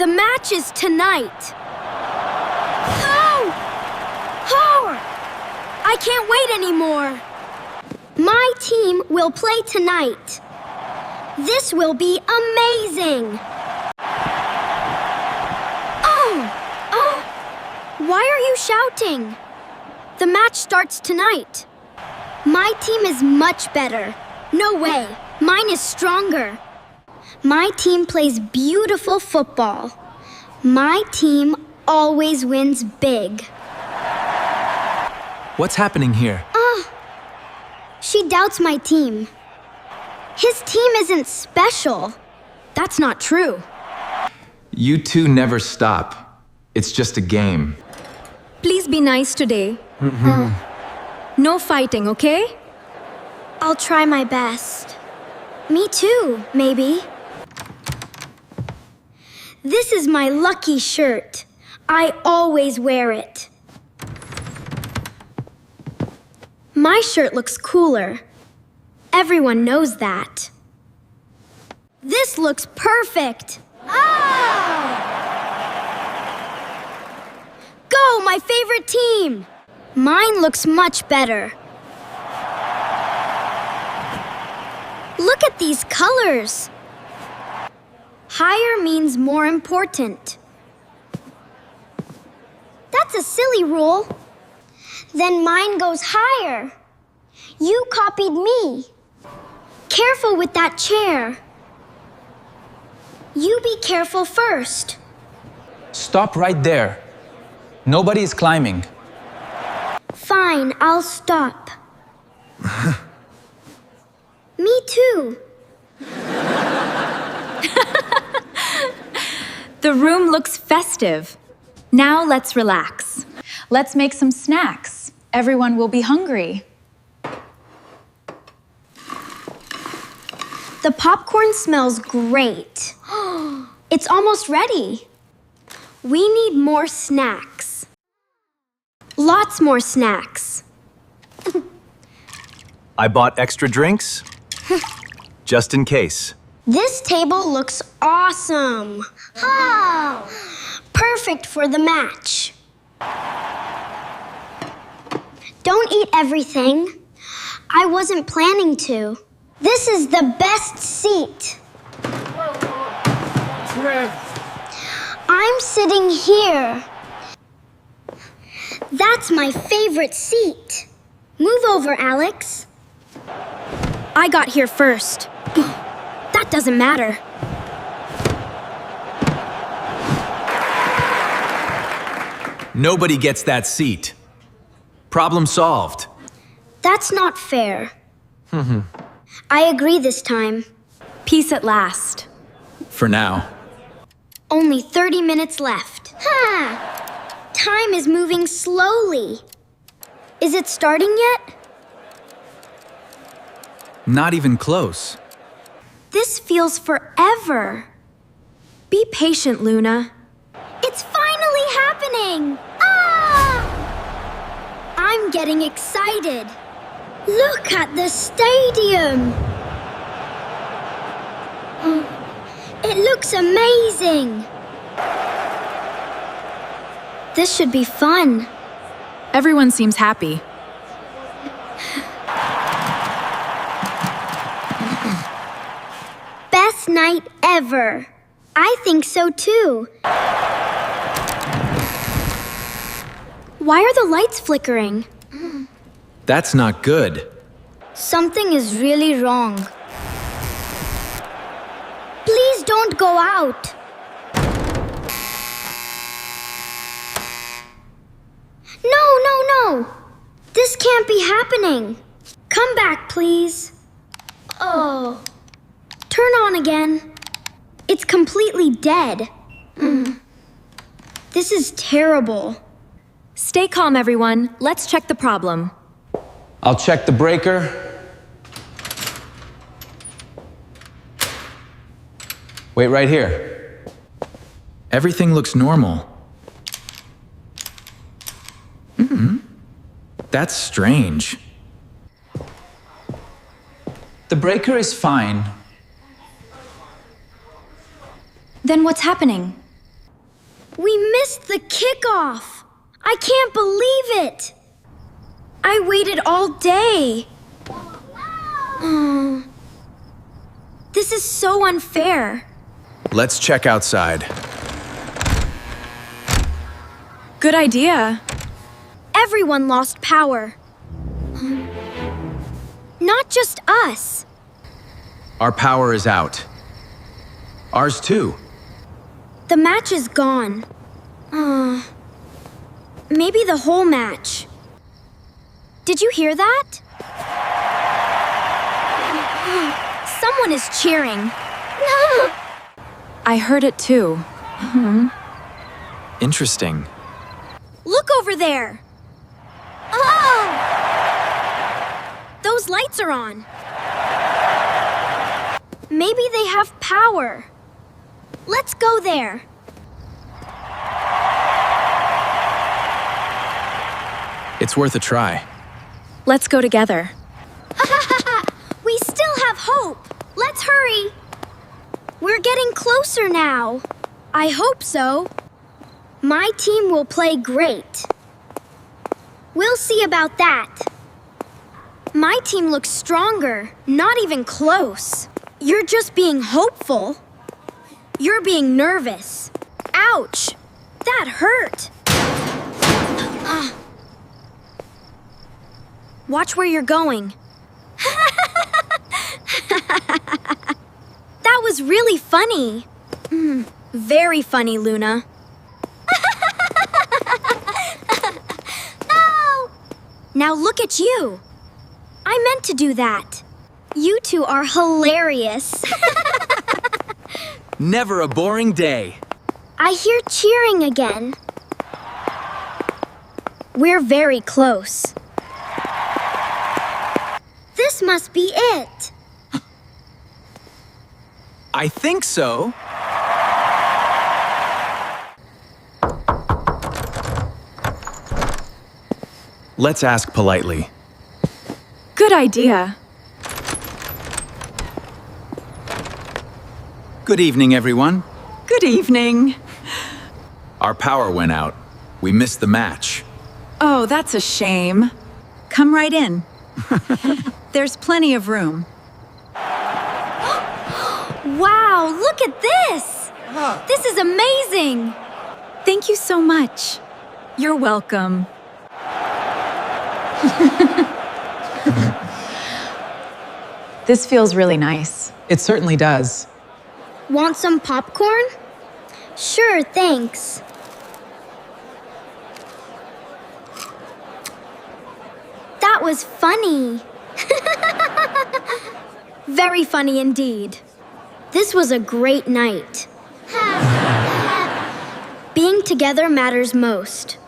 The match is tonight. Oh! Oh! I can't wait anymore. My team will play tonight. This will be amazing. Oh! Oh! Why are you shouting? The match starts tonight. My team is much better. No way. Mine is stronger. My team plays beautiful football. My team always wins big. What's happening here? She doubts my team. His team isn't special. That's not true. You two never stop. It's just a game. Please be nice today. No fighting, okay? I'll try my best. Me too, maybe. This is my lucky shirt. I always wear it. My shirt looks cooler. Everyone knows that. This looks perfect. Go, my favorite team! Mine looks much better. Look at these colors. Higher means more important. That's a silly rule. Then mine goes higher. You copied me. Careful with that chair. You be careful first. Stop right there. Nobody is climbing. Fine, I'll stop. Me too. The room looks festive. Now let's relax. Let's make some snacks. Everyone will be hungry. The popcorn smells great. It's almost ready. We need more snacks. Lots more snacks. I bought extra drinks, just in case. This table looks awesome. Perfect for the match. Don't eat everything. I wasn't planning to. This is the best seat. I'm sitting here. That's my favorite seat. Move over, Alex. I got here first. That doesn't matter. Nobody gets that seat. Problem solved. That's not fair. I agree this time. Peace at last. For now. Only 30 minutes left. Time is moving slowly. Is it starting yet? Not even close. This feels forever. Be patient, Luna. It's finally happening! I'm getting excited. Look at the stadium. It looks amazing. This should be fun. Everyone seems happy. Best night ever. I think so too. Why are the lights flickering? That's not good. Something is really wrong. Please don't go out. No. This can't be happening. Come back, please. Oh. Turn on again. It's completely dead. This is terrible. Stay calm, everyone. Let's check the problem. I'll check the breaker. Wait right here. Everything looks normal. That's strange. The breaker is fine. Then what's happening? We missed the kickoff! I can't believe it! I waited all day. Oh. This is so unfair. Let's check outside. Good idea. Everyone lost power. Not just us. Our power is out. Ours too. The match is gone. Maybe the whole match. Did you hear that? Someone is cheering. I heard it too. Interesting. Look over there. Oh! Those lights are on. Maybe they have power. Let's go there. It's worth a try. Let's go together. We still have hope. Let's hurry. We're getting closer now. I hope so. My team will play great. We'll see about that. My team looks stronger, not even close. You're just being hopeful. You're being nervous. Ouch! That hurt. Watch where you're going. That was really funny. Very funny, Luna. No! Now look at you. I meant to do that. You two are hilarious. Never a boring day. I hear cheering again. We're very close. This must be it. I think so. Let's ask politely. Good idea. Good evening, everyone. Good evening. Our power went out. We missed the match. Oh, that's a shame. Come right in. There's plenty of room. Wow, look at this! This is amazing! Thank you so much. You're welcome. This feels really nice. It certainly does. Want some popcorn? Sure, thanks. That was funny. Very funny indeed. This was a great night. Being together matters most.